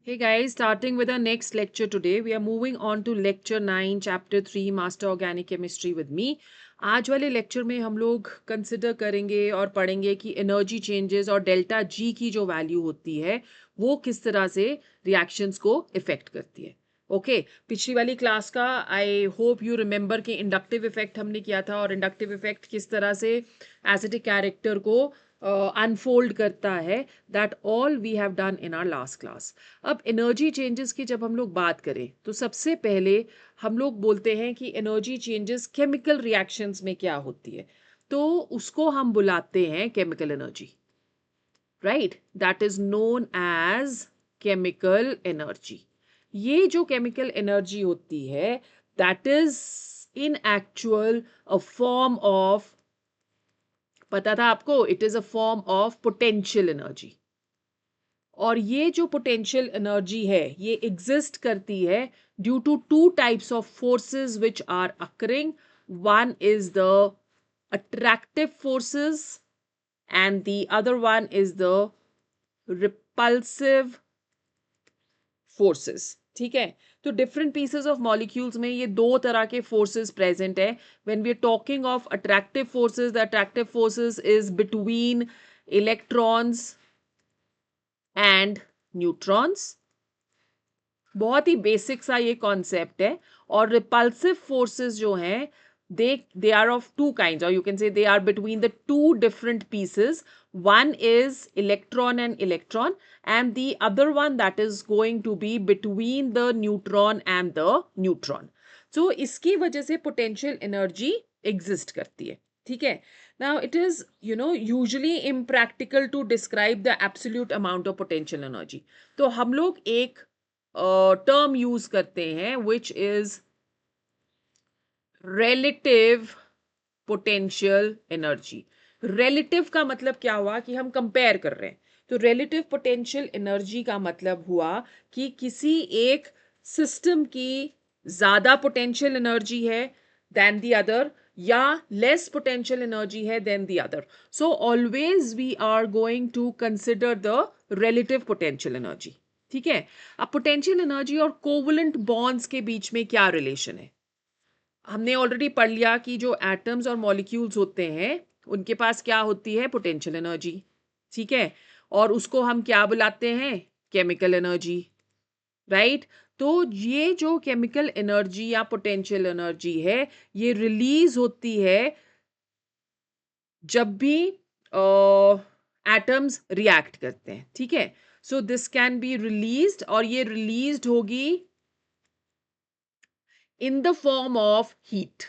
Hey guys, starting with our next lecture today, we are moving on to lecture 9, chapter 3, Master Organic Chemistry with me. आज वाले lecture में हम लोग consider करेंगे और पढ़ेंगे कि एनर्जी चेंजेस और डेल्टा जी की जो वैल्यू होती है वो किस तरह से रिएक्शंस को इफेक्ट करती है. ओके पिछली वाली क्लास का आई होप यू रिमेंबर कि इंडक्टिव इफेक्ट हमने किया था और इंडक्टिव इफेक्ट किस तरह से एसिडिक कैरेक्टर को अनफोल्ड करता है. That all we have done in our last class. अब एनर्जी चेंजेस की जब हम लोग बात करें तो सबसे पहले हम लोग बोलते हैं कि एनर्जी चेंजेस केमिकल रिएक्शंस में क्या होती है, तो उसको हम बुलाते हैं chemical energy. Right, that is known as chemical energy. ये जो केमिकल एनर्जी होती है that is in actual a form of, पता था आपको, it is a form of potential energy. और ये जो पोटेंशियल एनर्जी है ये एग्जिस्ट करती है due to two types of forces which are occurring. One is the attractive forces and the other one is the repulsive forces. ठीक है, तो डिफरेंट पीसेस ऑफ मॉलिक्यूल्स में ये दो तरह के फोर्सेस प्रेजेंट है. When we are talking of attractive forces, the attractive forces is between electrons and neutrons. बहुत ही बेसिक सा ये कॉन्सेप्ट है. और रिपल्सिव फोर्सेस जो हैं they are of two kinds, और you can say they are between the two different pieces. one is electron and the other one that is going to be between the neutron and the neutron. So इसकी वजह से potential energy exist करती है. ठीक है, now it is usually impractical to describe the absolute amount of potential energy. तो हम लोग एक टर्म यूज करते हैं which is relative potential energy. Relative का मतलब क्या हुआ कि हम कंपेयर कर रहे हैं. तो रिलेटिव पोटेंशियल एनर्जी का मतलब हुआ कि किसी एक सिस्टम की ज्यादा पोटेंशियल एनर्जी है देन द अदर या लेस पोटेंशियल एनर्जी है than the other. So always we are going to consider the relative potential energy. ठीक है, अब पोटेंशियल एनर्जी और कोवलेंट बॉन्ड्स के बीच में क्या रिलेशन है हमने ऑलरेडी पढ़ लिया कि जो एटम्स और मॉलिक्यूल्स होते हैं उनके पास क्या होती है, पोटेंशियल एनर्जी. ठीक है, और उसको हम क्या बुलाते हैं, केमिकल एनर्जी. राइट, तो ये जो केमिकल एनर्जी या पोटेंशियल एनर्जी है ये रिलीज होती है जब भी एटम्स रिएक्ट करते हैं. ठीक है, so this can be released और ये रिलीज्ड होगी in the form of heat.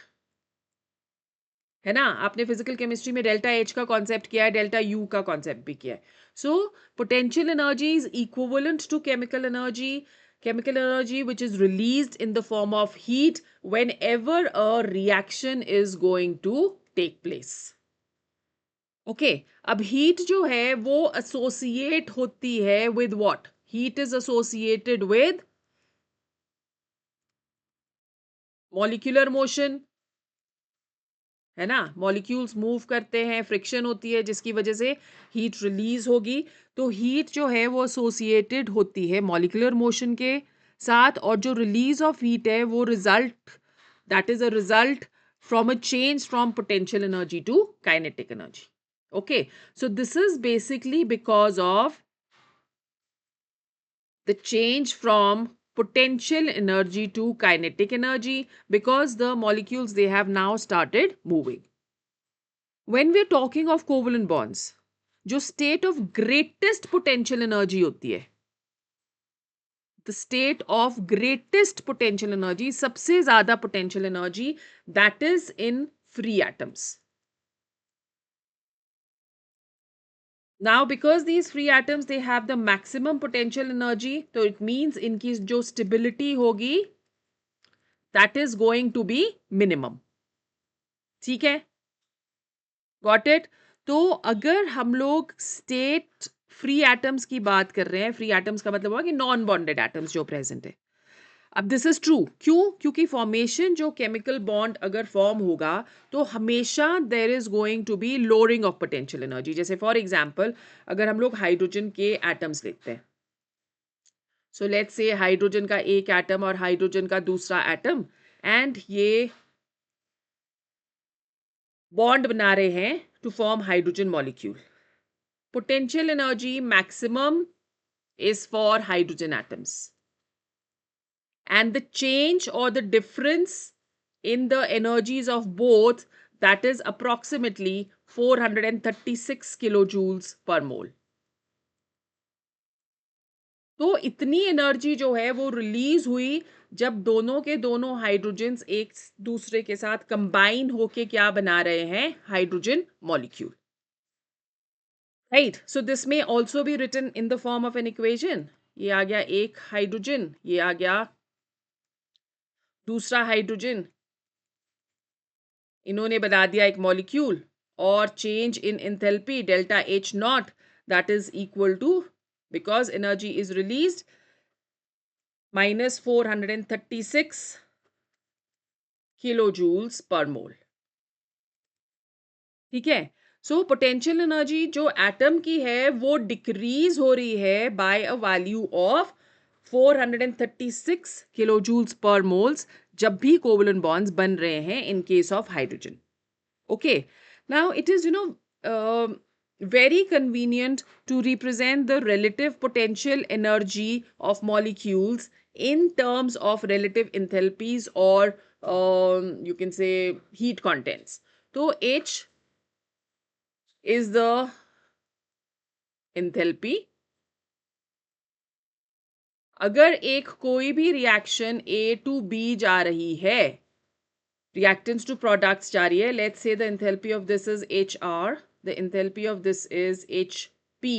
है ना, आपने फिजिकल केमिस्ट्री में डेल्टा एच का कॉन्सेप्ट किया है, डेल्टा यू का कॉन्सेप्ट भी किया है. So potential energy is equivalent to chemical energy. Chemical energy which is released in the form of heat whenever a reaction is going to take place. Okay, अब heat जो है वो associate होती है with what, heat is associated with molecular motion. है ना, molecules move करते हैं, फ्रिक्शन होती है जिसकी वजह से हीट रिलीज होगी. तो हीट जो है वो एसोसिएटेड होती है मॉलिक्यूलर मोशन के साथ, और जो रिलीज ऑफ हीट है वो result, that is a result from a change from potential energy to kinetic energy. Okay, so this is basically because of the change from potential energy to kinetic energy because the molecules they have now started moving. When we are talking of covalent bonds, जो state of greatest potential energy होती है, the state of greatest potential energy, सबसे ज्यादा potential energy, that is in free atoms. Now because these free atoms they have the maximum potential energy, so it means इनकी जो stability होगी that is going to be minimum. ठीक है, got it. तो अगर हम लोग स्टेट फ्री एटम्स की बात कर रहे हैं, फ्री एटम्स का मतलब हुआ कि नॉन बॉन्डेड एटम्स जो प्रेजेंट है. अब दिस इज ट्रू क्यों, क्योंकि फॉर्मेशन जो केमिकल बॉन्ड अगर फॉर्म होगा तो हमेशा there is going to be lowering of potential energy. जैसे फॉर एग्जांपल अगर हम लोग हाइड्रोजन के एटम्स लेते हैं सो लेट्स से हाइड्रोजन का एक एटम और हाइड्रोजन का दूसरा एटम, एंड ये बॉन्ड बना रहे हैं to form hydrogen molecule. Potential energy maximum is for hydrogen atoms. And the change or the difference in the energies of both, that is approximately 436 kilojoules per mole. तो इतनी energy जो है वो release हुई जब दोनों के दोनों हाइड्रोजन्स एक दूसरे के साथ कंबाइन होके क्या बना रहे हैं, hydrogen molecule. Right, so this may also be written in the form of an equation. ये आ गया एक हाइड्रोजन, ये आ गया दूसरा हाइड्रोजन, इन्होंने बना दिया एक मॉलिक्यूल. और change in enthalpy delta H naught, that is equal to, because energy is released, minus 436 kilo joules per mole. ठीक है. सो पोटेंशियल एनर्जी जो एटम की है वो डिक्रीज हो रही है by a value of 436 kilo joules per moles जब भी कोवलेंट बॉन्ड्स बन रहे हैं in case of hydrogen. Okay, now it is, very convenient to represent the relative potential energy of molecules in terms of relative enthalpies or you can say heat contents. So H is the enthalpy. अगर एक कोई भी reaction A to B जा रही है, reactants to products जा रही है, let's say the enthalpy of this is HR, the enthalpy of this is HP,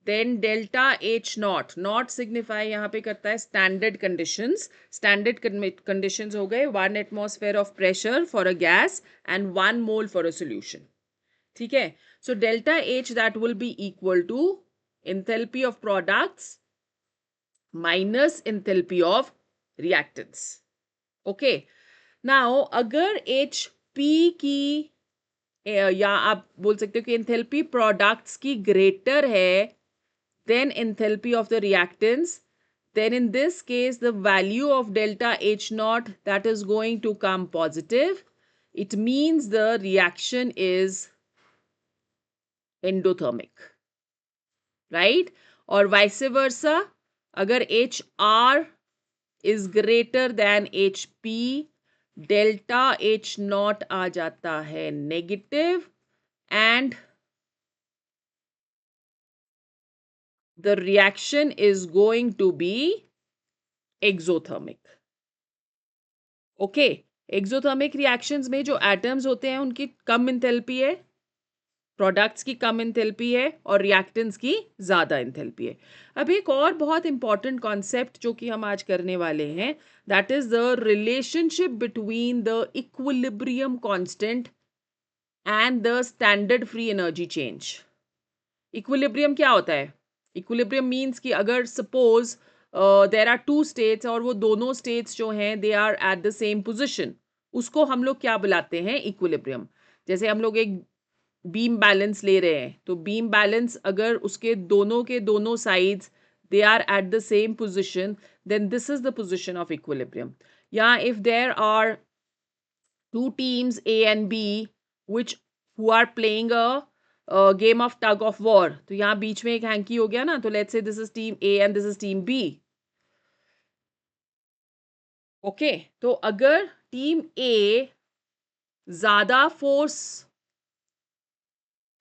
then delta H naught, not signify यहाँ पे करता है standard conditions. Standard conditions हो गए 1 atmosphere of pressure for a gas and 1 mole for a solution. ठीक है. So delta H that will be equal to enthalpy of products minus enthalpy of reactants. Okay. Now अगर H P की या आप बोल सकते हो कि एंथैल्पी प्रोडक्ट्स की ग्रेटर है than enthalpy of the reactants, then in this case the value of delta H naught that is going to come positive. It means the reaction is endothermic, right? और vice versa, अगर HR is greater than HP, delta H naught आ जाता है negative and the reaction is going to be exothermic. Okay, exothermic reactions में जो atoms होते हैं उनकी कम एंथैल्पी है, प्रोडक्ट्स की कम एंथैल्पी है और रिएक्टेंट्स की ज़्यादा एंथैल्पी है. अब एक और बहुत इंपॉर्टेंट कॉन्सेप्ट जो कि हम आज करने वाले हैं, that is the relationship between the equilibrium constant and the standard free energy change. Equilibrium क्या होता है? इक्विलिब्रियम मीन्स कि अगर suppose there are two states और वो दोनों स्टेट्स जो हैं they are at the same position, उसको हम लोग क्या बुलाते हैं? इक्विलिब्रियम. जैसे हम लोग एक बीम बैलेंस ले रहे हैं, तो बीम बैलेंस अगर उसके दोनों के दोनों sides they are at the same position, then this is the position of equilibrium. Yeah, if there are two teams A and B which who are playing a game of tug of war, तो यहाँ बीच में एक hanky हो गया ना, तो let's say this is team A and this is team B. Okay, तो अगर टीम A ज्यादा फोर्स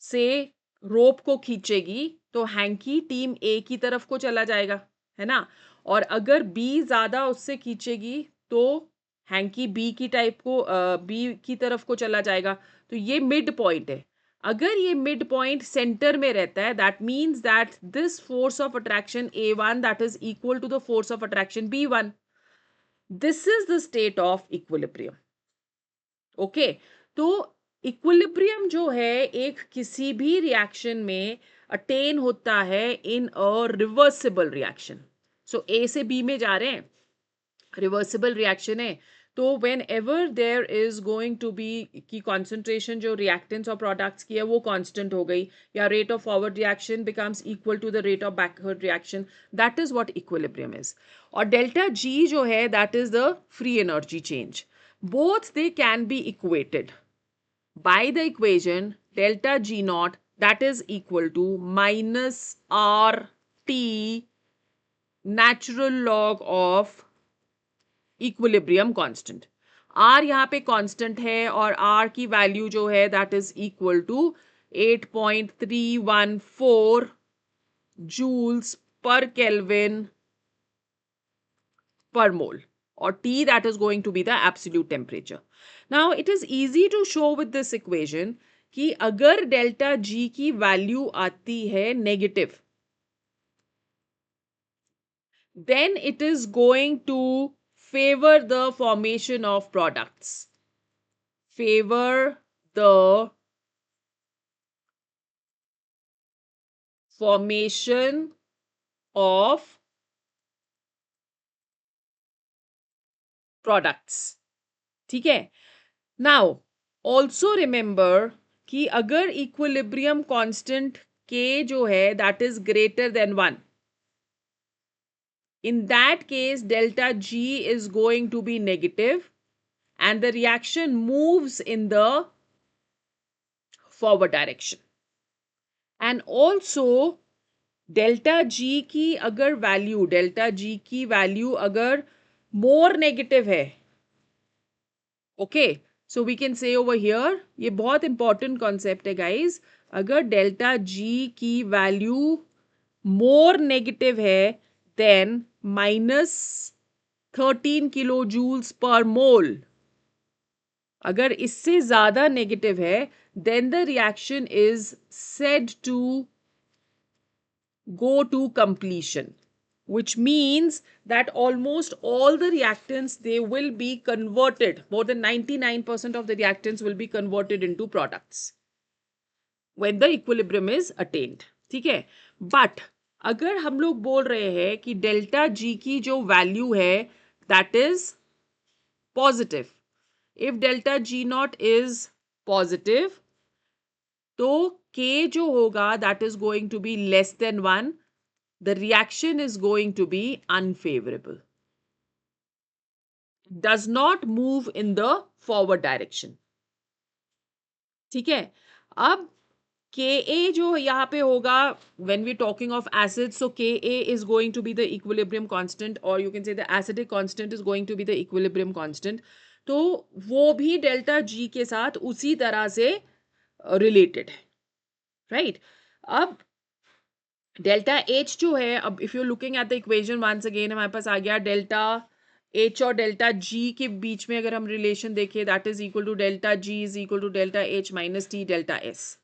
से रोप को खींचेगी तो हैंकी टीम ए की तरफ को चला जाएगा, है ना. और अगर बी ज्यादा उससे खींचेगी तो हैंकी बी की टाइप को बी की तरफ को चला जाएगा. तो ये मिड पॉइंट है. अगर ये मिड पॉइंट सेंटर में रहता है, that means that this force of attraction A1 that is equal to the force of attraction B1. This is the state of equilibrium. Okay, तो इक्विलिब्रियम जो है एक किसी भी रिएक्शन में अटेन होता है इन अ रिवर्सिबल रिएक्शन. सो ए से बी में जा रहे हैं, रिवर्सिबल रिएक्शन है, तो whenever there is going to be की कॉन्सेंट्रेशन जो रिएक्टेंट्स और प्रोडक्ट्स की है वो कांस्टेंट हो गई, या rate of forward reaction becomes equal to the rate of backward reaction, that is what equilibrium is. और डेल्टा जी जो है that is the free energy change. Both they can be equated by the equation delta G naught, that is equal to minus RT natural log of equilibrium constant. R यहाँ पे constant है और R की value जो है that is equal to 8.314 joules per Kelvin per mole, or T that is going to be the absolute temperature. Now it is easy to show with this equation कि अगर delta G की value आती है negative, then it is going to favor the formation of products. Favor the formation of products. ठीक है. Now also remember कि अगर equilibrium constant K जो है that is greater than 1, in that case delta G is going to be negative and the reaction moves in the forward direction. And also delta G की अगर value अगर more negative है, okay, so we can say over here, ये बहुत important concept है guys, अगर delta G की value more negative है then minus 13 kilojoules per mole, अगर इससे ज्यादा नेगेटिव है then the reaction is said to go to completion, which means that almost all the reactants, they will be converted, more than 99% of the reactants will be converted into products when the equilibrium is attained. ठीक है. but अगर हम लोग बोल रहे हैं कि delta G की जो वैल्यू है that is positive, if delta G not is positive तो K जो होगा that is going to be less than 1, the reaction is going to be unfavorable, does not move in the forward direction. ठीक है. अब Ka जो यहाँ पे होगा when we talking of acids, so Ka is going to be the equilibrium constant, or you can say the acidic constant is going to be the equilibrium constant. तो वो भी डेल्टा G के साथ उसी तरह से related है, right? अब डेल्टा H जो है, अब if you're looking at the equation once again, हमारे पास आ गया डेल्टा H और डेल्टा G के बीच में अगर हम रिलेशन देखें that is equal to delta G is equal to delta H minus T delta S.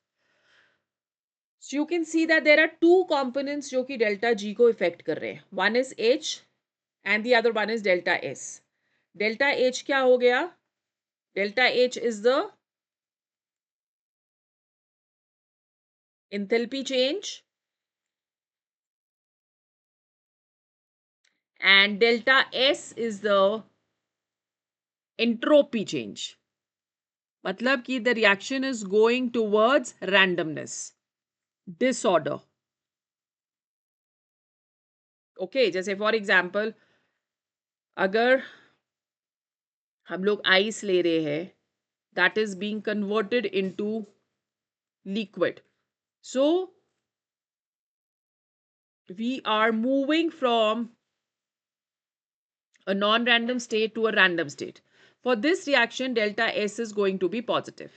So you can see that there are two components जो कि delta G को affect कर रहे हैं. One is H and the other one is delta S. Delta H क्या हो गया? Delta H is the enthalpy change and delta S is the entropy change. मतलब कि the reaction is going towards randomness, disorder. Okay, जैसे for example अगर हम लोग ice ले रहे हैं that is being converted into liquid, so we are moving from a non-random state to a random state. For this reaction delta S is going to be positive.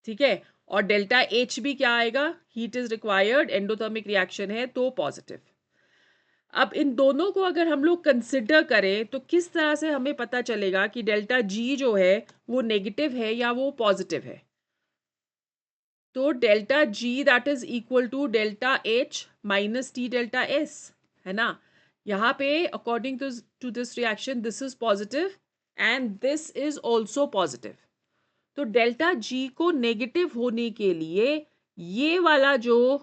ठीक है. और delta H भी क्या आएगा? Heat is required, endothermic reaction है तो positive. अब इन दोनों को अगर हम लोग कंसिडर करें तो किस तरह से हमें पता चलेगा कि डेल्टा G जो है वो नेगेटिव है या वो पॉजिटिव है? तो delta G that is equal to delta H minus T delta S है ना. यहाँ पे according to this reaction this is positive and this is also positive. तो डेल्टा G को नेगेटिव होने के लिए ये वाला जो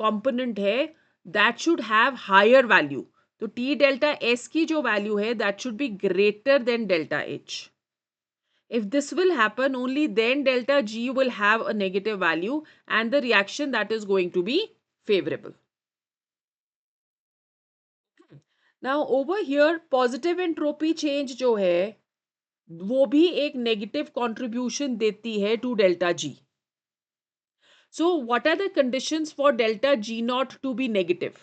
कंपोनेंट है that should have higher value. तो टी डेल्टा एस की जो वैल्यू है that should be greater than delta H. If this will happen, only then delta G will have a negative value and the reaction that is going to be favorable. Now over here positive entropy change जो है वो भी एक negative contribution देती है to delta G. So what are the conditions for delta G naught to be negative?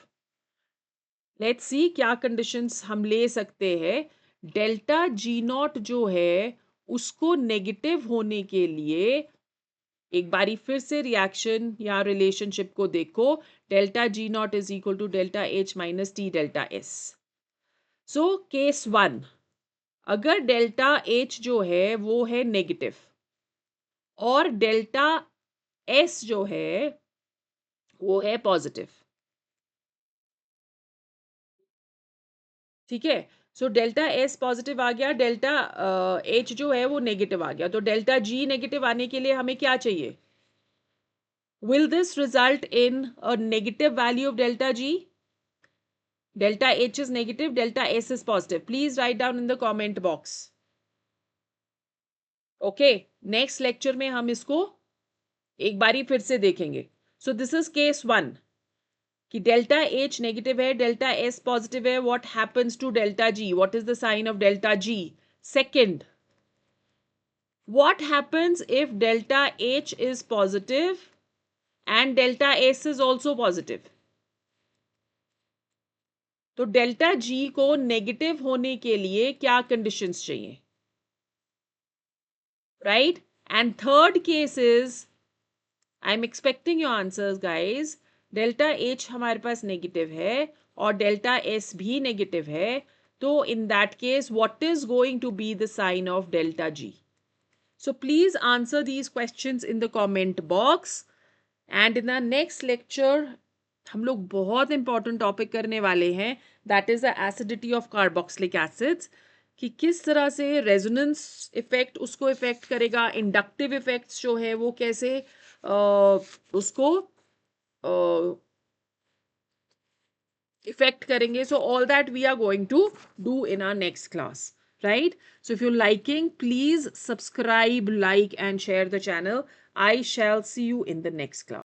Let's see क्या conditions हम ले सकते हैं. delta G naught जो है उसको negative होने के लिए एक बारी फिर से रिएक्शन या रिलेशनशिप को देखो. Delta G not is equal to delta H minus T delta S. So case 1, अगर डेल्टा एच जो है वो है नेगेटिव और डेल्टा एस जो है वो है पॉजिटिव. ठीक है. सो डेल्टा एस पॉजिटिव आ गया, डेल्टा एच जो है वो नेगेटिव आ गया. तो डेल्टा जी नेगेटिव आने के लिए हमें क्या चाहिए? Will this result in a negative value of delta G? Delta H is negative, delta S is positive. Please write down in the comment box. Okay, next lecture में हम इसको एक बारी फिर से देखेंगे. So this is case 1 कि delta H negative है, delta S positive है. What happens to delta G? What is the sign of delta G? Second, what happens if delta H is positive and delta S is also positive? तो delta G को negative होने के लिए क्या conditions चाहिए? Right. And third case is, I am expecting your answers guys. Delta H हमारे पास negative है और डेल्टा एस भी नेगेटिव है. तो in that case what is going to be the sign of delta G? So please answer these questions in the comment box. And in the next lecture हम लोग बहुत important topic करने वाले हैं, that is the acidity of carboxylic acids. कि किस तरह से रेजोनेंस इफेक्ट उसको इफेक्ट करेगा, इंडक्टिव इफेक्ट्स जो है वो कैसे उसको इफेक्ट करेंगे. So all that we are going to do in our next class. Right? So if you're liking, please subscribe, like and share the channel. I shall see you in the next class.